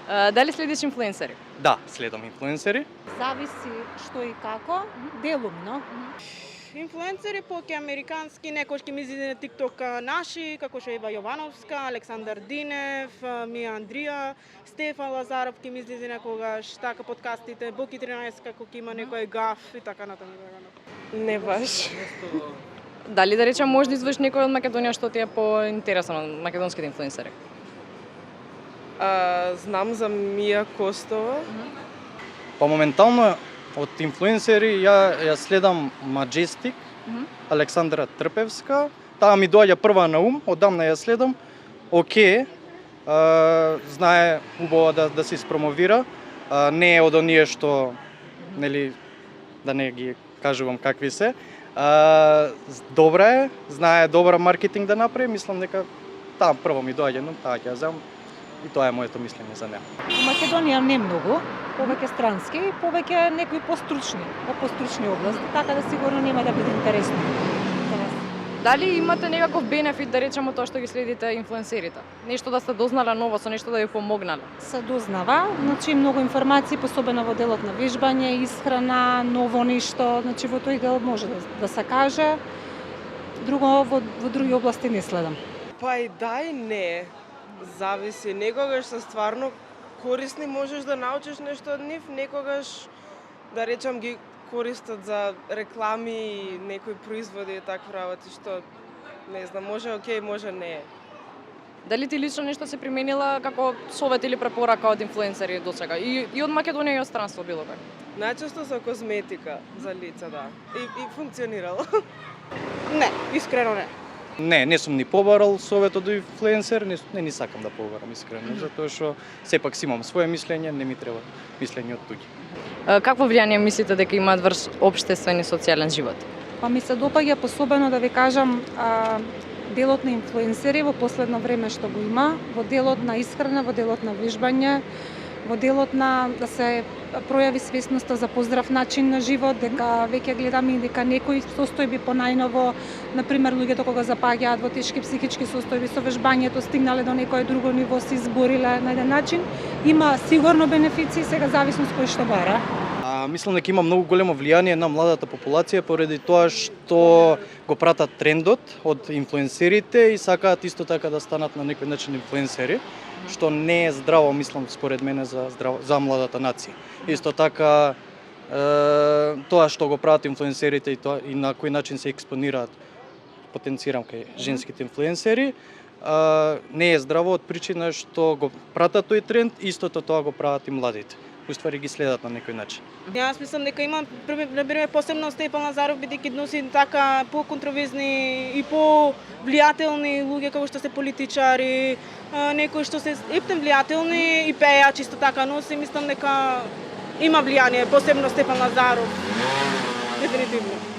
Дали следиш инфлуенсери? Да, следам инфлуенсери. Зависи што и како, делумно. Инфлуенсери поќе американски, некој ќе ми изиде на TikTok наши, како што Ева Јовановска, Александар Динев, Мија Андрија, Стефан Лазаров ќе ми излезе некогаш, така подкастите, Боки 13 како ќе има некој гаф и така натаму. Не баш. Дали да речем може да извиш некој од Македонија што ти е поинтересан од македонските инфлуенсери? Знам за Мија Костова. Па моментално од инфлуенсери ја следам Majestic, Александра Трпевска. Таа ми доаѓа прва на ум, одамна ја следам. Океј, знае убаво да се испромовира. Не е од оние што, нели, да не ги кажувам какви се. Добра е, знае добра маркетинг да направи, мислам дека таа прво ми доаѓа, но таа ќе ја земам. И тоа е моето мислење за неа. У Македонија не многу, повеќе странски и повеќе некои постручни области, така да сигурно нема да биде интересно. Дали имате некаков бенефит да речеме тоа што ги следите инфлуенсерите? Нешто да сте дознале ново, со нешто да ви помогнале? Се дознава, значи многу информации, посебно во делот на вежбање, исхрана, ново нешто, значи во тој дел може да се каже. Друго во други области не следам. Па и да и не. Зависи. Некогаш се стварно корисни, можеш да научиш нешто од нив, некогаш да речам ги користат за реклами и некои производи и такви работи што не знам, може окей, може не. Дали ти лично нешто се применила како совет или препорака од инфлуенсери досега? И од Македонија и од странство било кај? Најчесто со козметика за лица, да. И функционирало. Не, искрено не. Не сум ни побарал совет од инфлуенсер, не ни сакам да побарам искрено, затоа што сепак си имам свое мислење, не ми треба мислење од туѓи. Какво влијание мислите дека имаат врз општествен и социјален живот? Па ми се допаѓа посебно да ви кажам делот на инфлуенсери во последно време што го има, во делот на исхрана, во делот на вежбање, во делот на да се пројави свесноста за поздрав начин на живот, дека веќе гледаме и дека некои состојби понајново, например луѓето кога запаѓаат во тешки психички состојби со вежбањето, стигнале до некое друго ниво, се избориле на еден начин. Има сигурно бенефиции, сега зависно кој што бара. Мислам дека има многу големо влијание на младата популација поради тоа што го пратат трендот од инфлуенсерите и сакаат исто така да станат на некој начин инфлуенсери, што не е здраво, мислам, според мене за младата нација. Исто така тоа што го прават инфлуенсерите и на кој начин се експонираат, потенцирам кај женските инфлуенсери, не е здраво од причина што го пратат тој тренд, истото тоа го прават и младите. Уствари ги следат на некој начин. Јас мислам дека има, например, посебно Стефан Лазаров, бидејќи носи така по-контровизни и по-влијателни луѓе како што се политичари, некои што се ептен влијателни и пејачи исто така носи, мислам дека има влијание, посебно Стефан Лазаров. Дефинитивно.